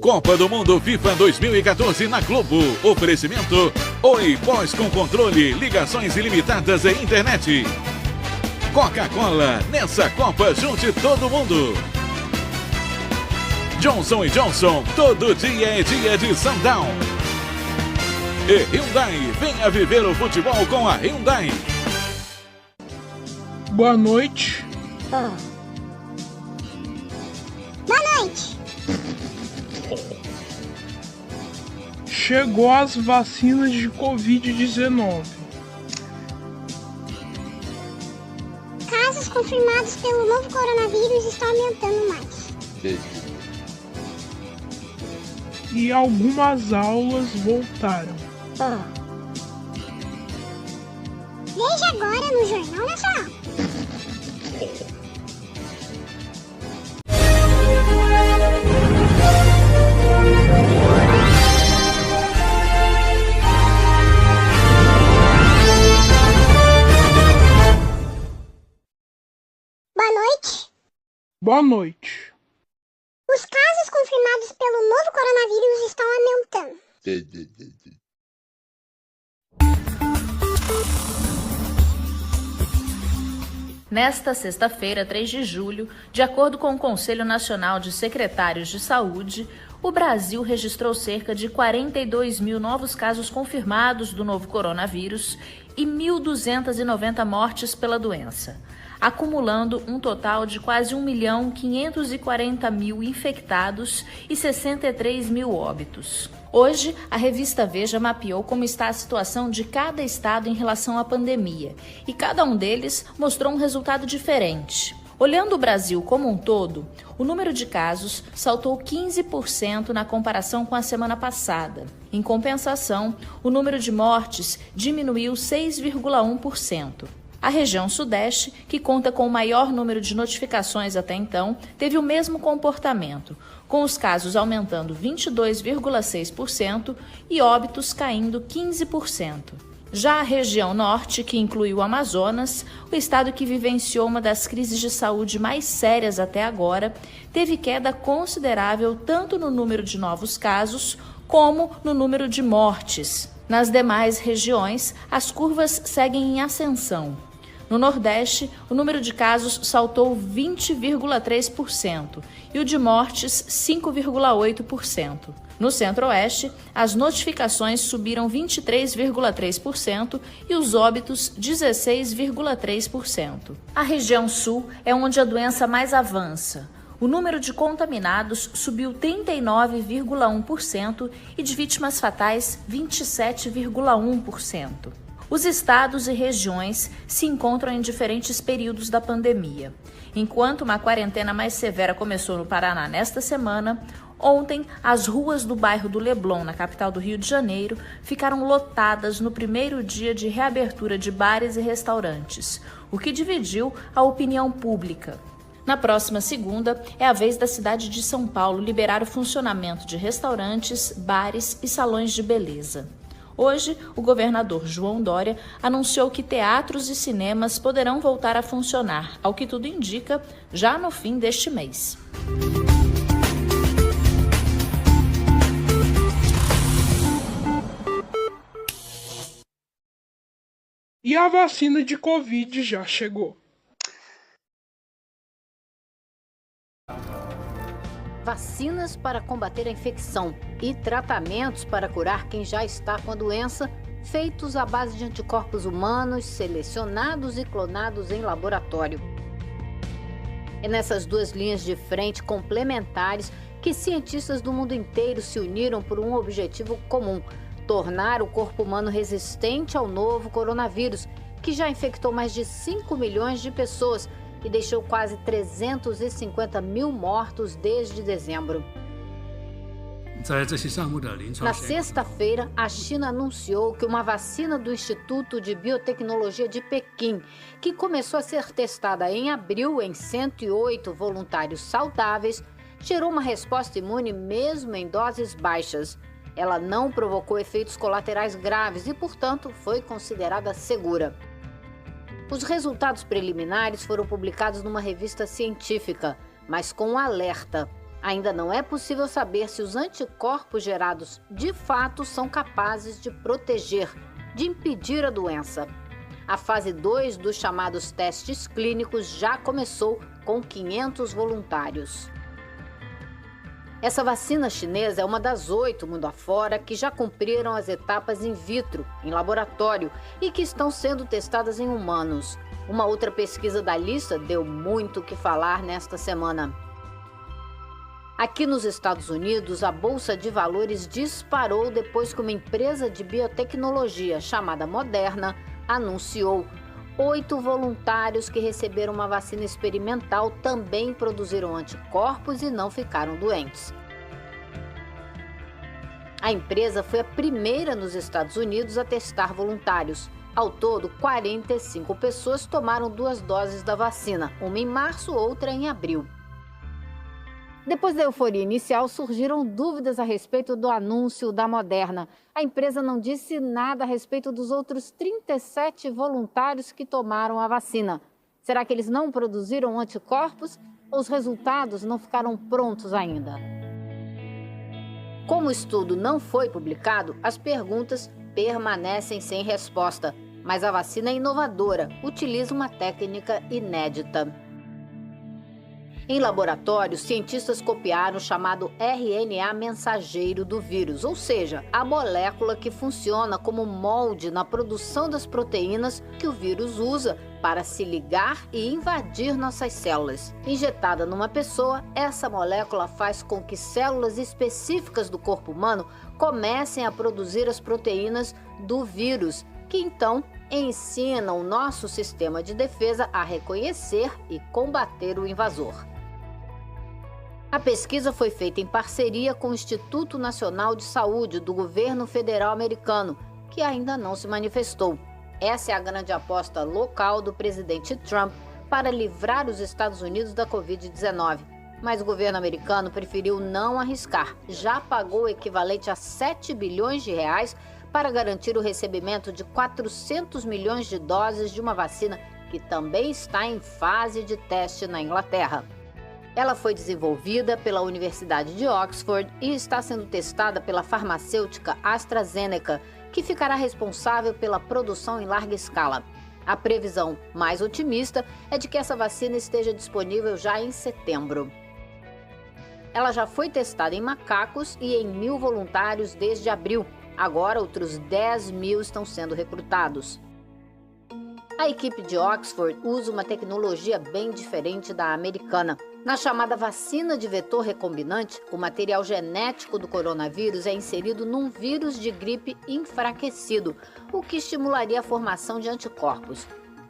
Copa do Mundo FIFA 2014 na Globo. Oferecimento Oi Pós com controle, ligações ilimitadas e internet. Coca-Cola, nessa Copa junte todo mundo. Johnson & Johnson, todo dia é dia de Sundown. E Hyundai, venha viver o futebol com a Hyundai. Boa noite. Boa noite. Chegou as vacinas de Covid-19. Casos confirmados pelo novo coronavírus estão aumentando mais. E algumas aulas voltaram. Veja agora no Jornal Nacional. Boa noite. Boa noite. Os casos confirmados pelo novo coronavírus estão aumentando. Nesta sexta-feira, 3 de julho, de acordo com o Conselho Nacional de Secretários de Saúde, o Brasil registrou cerca de 42 mil novos casos confirmados do novo coronavírus e 1.290 mortes pela doença, acumulando um total de quase 1.540.000 infectados e 63 mil óbitos. Hoje, a revista Veja mapeou como está a situação de cada estado em relação à pandemia, e cada um deles mostrou um resultado diferente. Olhando o Brasil como um todo, o número de casos saltou 15% na comparação com a semana passada. Em compensação, o número de mortes diminuiu 6,1%. A região Sudeste, que conta com o maior número de notificações até então, teve o mesmo comportamento, com os casos aumentando 22,6% e óbitos caindo 15%. Já a região Norte, que inclui o Amazonas, o estado que vivenciou uma das crises de saúde mais sérias até agora, teve queda considerável tanto no número de novos casos como no número de mortes. Nas demais regiões, as curvas seguem em ascensão. No Nordeste, o número de casos saltou 20,3% e o de mortes 5,8%. No Centro-Oeste, as notificações subiram 23,3% e os óbitos 16,3%. A região Sul é onde a doença mais avança. O número de contaminados subiu 39,1% e de vítimas fatais 27,1%. Os estados e regiões se encontram em diferentes períodos da pandemia. Enquanto uma quarentena mais severa começou no Paraná nesta semana, ontem as ruas do bairro do Leblon, na capital do Rio de Janeiro, ficaram lotadas no primeiro dia de reabertura de bares e restaurantes, o que dividiu a opinião pública. Na próxima segunda, é a vez da cidade de São Paulo liberar o funcionamento de restaurantes, bares e salões de beleza. Hoje, o governador João Dória anunciou que teatros e cinemas poderão voltar a funcionar, ao que tudo indica, já no fim deste mês. E a vacina de Covid já chegou. Vacinas para combater a infecção e tratamentos para curar quem já está com a doença, feitos à base de anticorpos humanos, selecionados e clonados em laboratório. É nessas duas linhas de frente complementares que cientistas do mundo inteiro se uniram por um objetivo comum: tornar o corpo humano resistente ao novo coronavírus, que já infectou mais de 5 milhões de pessoas e deixou quase 350 mil mortos desde dezembro. Na sexta-feira, a China anunciou que uma vacina do Instituto de Biotecnologia de Pequim, que começou a ser testada em abril em 108 voluntários saudáveis, gerou uma resposta imune mesmo em doses baixas. Ela não provocou efeitos colaterais graves e, portanto, foi considerada segura. Os resultados preliminares foram publicados numa revista científica, mas com um alerta. Ainda não é possível saber se os anticorpos gerados de fato são capazes de proteger, de impedir a doença. A fase 2 dos chamados testes clínicos já começou com 500 voluntários. Essa vacina chinesa é uma das 8 mundo afora que já cumpriram as etapas in vitro, em laboratório, e que estão sendo testadas em humanos. Uma outra pesquisa da lista deu muito o que falar nesta semana. Aqui nos Estados Unidos, a Bolsa de Valores disparou depois que uma empresa de biotecnologia chamada Moderna anunciou 8 voluntários que receberam uma vacina experimental também produziram anticorpos e não ficaram doentes. A empresa foi a primeira nos Estados Unidos a testar voluntários. Ao todo, 45 pessoas tomaram 2 doses da vacina, uma em março, outra em abril. Depois da euforia inicial, surgiram dúvidas a respeito do anúncio da Moderna. A empresa não disse nada a respeito dos outros 37 voluntários que tomaram a vacina. Será que eles não produziram anticorpos ou os resultados não ficaram prontos ainda? Como o estudo não foi publicado, as perguntas permanecem sem resposta. Mas a vacina é inovadora, utiliza uma técnica inédita. Em laboratório, cientistas copiaram o chamado RNA mensageiro do vírus, ou seja, a molécula que funciona como molde na produção das proteínas que o vírus usa para se ligar e invadir nossas células. Injetada numa pessoa, essa molécula faz com que células específicas do corpo humano comecem a produzir as proteínas do vírus, que então ensinam o nosso sistema de defesa a reconhecer e combater o invasor. A pesquisa foi feita em parceria com o Instituto Nacional de Saúde do governo federal americano, que ainda não se manifestou. Essa é a grande aposta local do presidente Trump para livrar os Estados Unidos da Covid-19. Mas o governo americano preferiu não arriscar. Já pagou o equivalente a 7 bilhões de reais para garantir o recebimento de 400 milhões de doses de uma vacina que também está em fase de teste na Inglaterra. Ela foi desenvolvida pela Universidade de Oxford e está sendo testada pela farmacêutica AstraZeneca, que ficará responsável pela produção em larga escala. A previsão mais otimista é de que essa vacina esteja disponível já em setembro. Ela já foi testada em macacos e em 1.000 voluntários desde abril. Agora, outros 10 mil estão sendo recrutados. A equipe de Oxford usa uma tecnologia bem diferente da americana. Na chamada vacina de vetor recombinante, o material genético do coronavírus é inserido num vírus de gripe enfraquecido, o que estimularia a formação de anticorpos.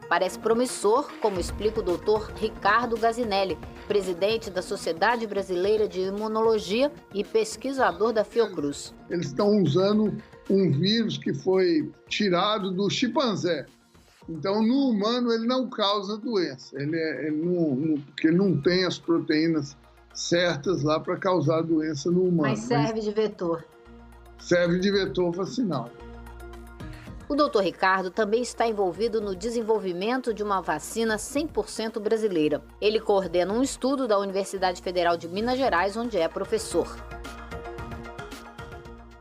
Parece promissor, como explica o Dr. Ricardo Gazinelli, presidente da Sociedade Brasileira de Imunologia e pesquisador da Fiocruz. Eles estão usando um vírus que foi tirado do chimpanzé. Então, no humano, ele não causa doença. Porque ele não tem as proteínas certas lá para causar doença no humano. Mas serve de vetor. Serve de vetor vacinal. O Dr. Ricardo também está envolvido no desenvolvimento de uma vacina 100% brasileira. Ele coordena um estudo da Universidade Federal de Minas Gerais, onde é professor.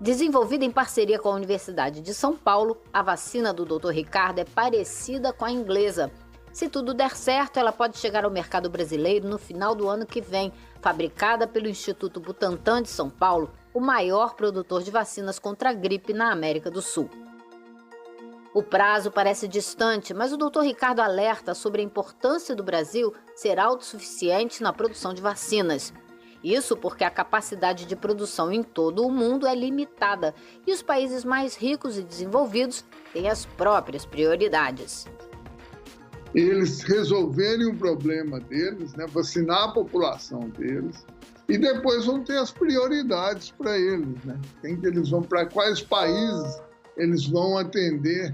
Desenvolvida em parceria com a Universidade de São Paulo, a vacina do Dr. Ricardo é parecida com a inglesa. Se tudo der certo, ela pode chegar ao mercado brasileiro no final do ano que vem, fabricada pelo Instituto Butantan de São Paulo, o maior produtor de vacinas contra a gripe na América do Sul. O prazo parece distante, mas o Dr. Ricardo alerta sobre a importância do Brasil ser autossuficiente na produção de vacinas. Isso porque a capacidade de produção em todo o mundo é limitada e os países mais ricos e desenvolvidos têm as próprias prioridades. Eles resolverem o problema deles, vacinar a população deles, e depois vão ter as prioridades para eles, para quais países eles vão atender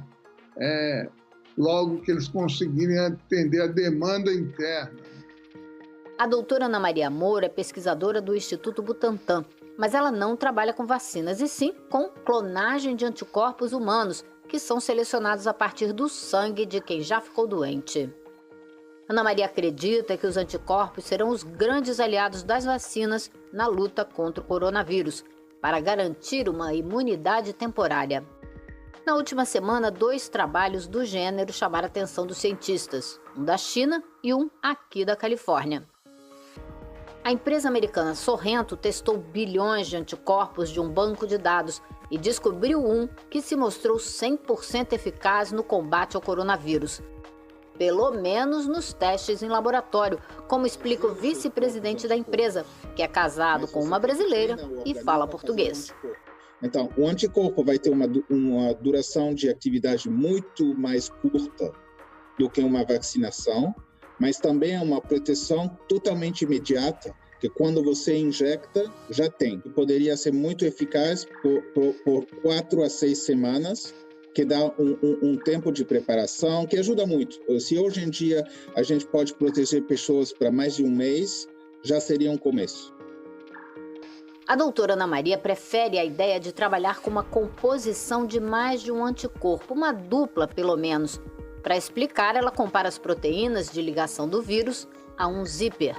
logo que eles conseguirem atender a demanda interna. A doutora Ana Maria Moura é pesquisadora do Instituto Butantan, mas ela não trabalha com vacinas, e sim com clonagem de anticorpos humanos, que são selecionados a partir do sangue de quem já ficou doente. Ana Maria acredita que os anticorpos serão os grandes aliados das vacinas na luta contra o coronavírus, para garantir uma imunidade temporária. Na última semana, 2 trabalhos do gênero chamaram a atenção dos cientistas, um da China e um aqui da Califórnia. A empresa americana Sorrento testou bilhões de anticorpos de um banco de dados e descobriu um que se mostrou 100% eficaz no combate ao coronavírus. Pelo menos nos testes em laboratório, como explica o vice-presidente da empresa, que é casado com uma brasileira e fala português. Então, o anticorpo vai ter uma duração de atividade muito mais curta do que uma vacinação, mas também é uma proteção totalmente imediata, que quando você injecta, já tem. E poderia ser muito eficaz por 4 a 6 semanas, que dá um tempo de preparação, que ajuda muito. Se hoje em dia a gente pode proteger pessoas para mais de um mês, já seria um começo. A doutora Ana Maria prefere a ideia de trabalhar com uma composição de mais de um anticorpo, uma dupla pelo menos. Para explicar, ela compara as proteínas de ligação do vírus a um zíper.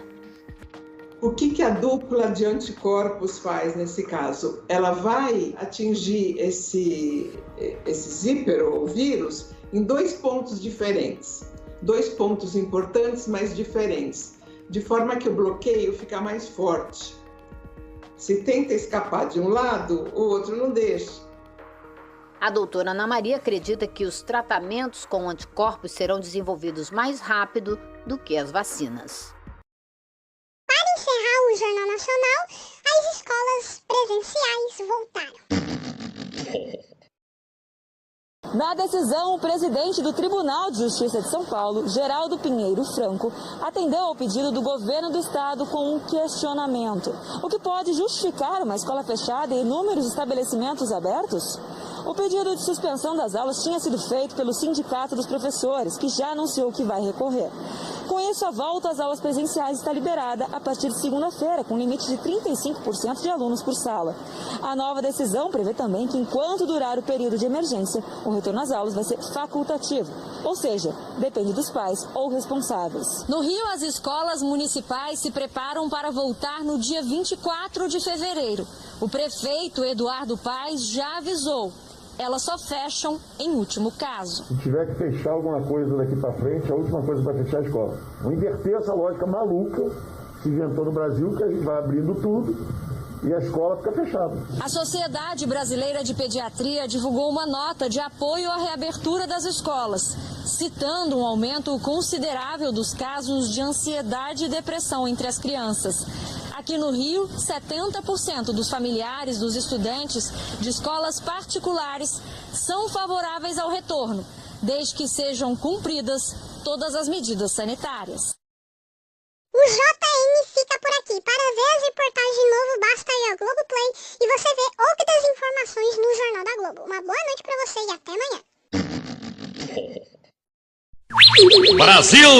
O que a dupla de anticorpos faz nesse caso? Ela vai atingir esse zíper ou vírus em 2 pontos diferentes. 2 pontos importantes, mas diferentes. De forma que o bloqueio fica mais forte. Se tenta escapar de um lado, o outro não deixa. A doutora Ana Maria acredita que os tratamentos com anticorpos serão desenvolvidos mais rápido do que as vacinas. Para encerrar o Jornal Nacional, as escolas presenciais voltaram. Na decisão, o presidente do Tribunal de Justiça de São Paulo, Geraldo Pinheiro Franco, atendeu ao pedido do governo do estado com um questionamento. O que pode justificar uma escola fechada e inúmeros estabelecimentos abertos? O pedido de suspensão das aulas tinha sido feito pelo Sindicato dos Professores, que já anunciou que vai recorrer. Com isso, a volta às aulas presenciais está liberada a partir de segunda-feira, com limite de 35% de alunos por sala. A nova decisão prevê também que, enquanto durar o período de emergência, o retorno às aulas vai ser facultativo, ou seja, depende dos pais ou responsáveis. No Rio, as escolas municipais se preparam para voltar no dia 24 de fevereiro. O prefeito Eduardo Paes já avisou. Elas só fecham em último caso. Se tiver que fechar alguma coisa daqui para frente, a última coisa para fechar é a escola. Vamos inverter essa lógica maluca que se inventou no Brasil, que a gente vai abrindo tudo e a escola fica fechada. A Sociedade Brasileira de Pediatria divulgou uma nota de apoio à reabertura das escolas, citando um aumento considerável dos casos de ansiedade e depressão entre as crianças. Aqui no Rio, 70% dos familiares dos estudantes de escolas particulares são favoráveis ao retorno, desde que sejam cumpridas todas as medidas sanitárias. O JN fica por aqui. Para ver as reportagens de novo, basta ir ao Globoplay e você vê outras informações no Jornal da Globo. Uma boa noite para você e até amanhã. Brasil!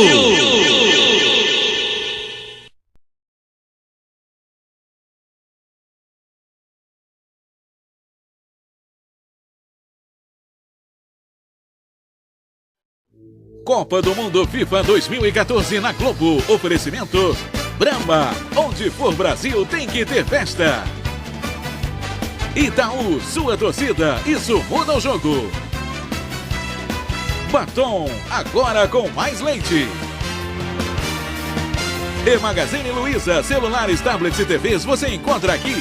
Copa do Mundo FIFA 2014 na Globo. Oferecimento Brahma. Onde for Brasil tem que ter festa. Itaú, sua torcida, isso muda o jogo. Batom, agora com mais leite. E Magazine Luiza, celulares, tablets e TVs você encontra aqui.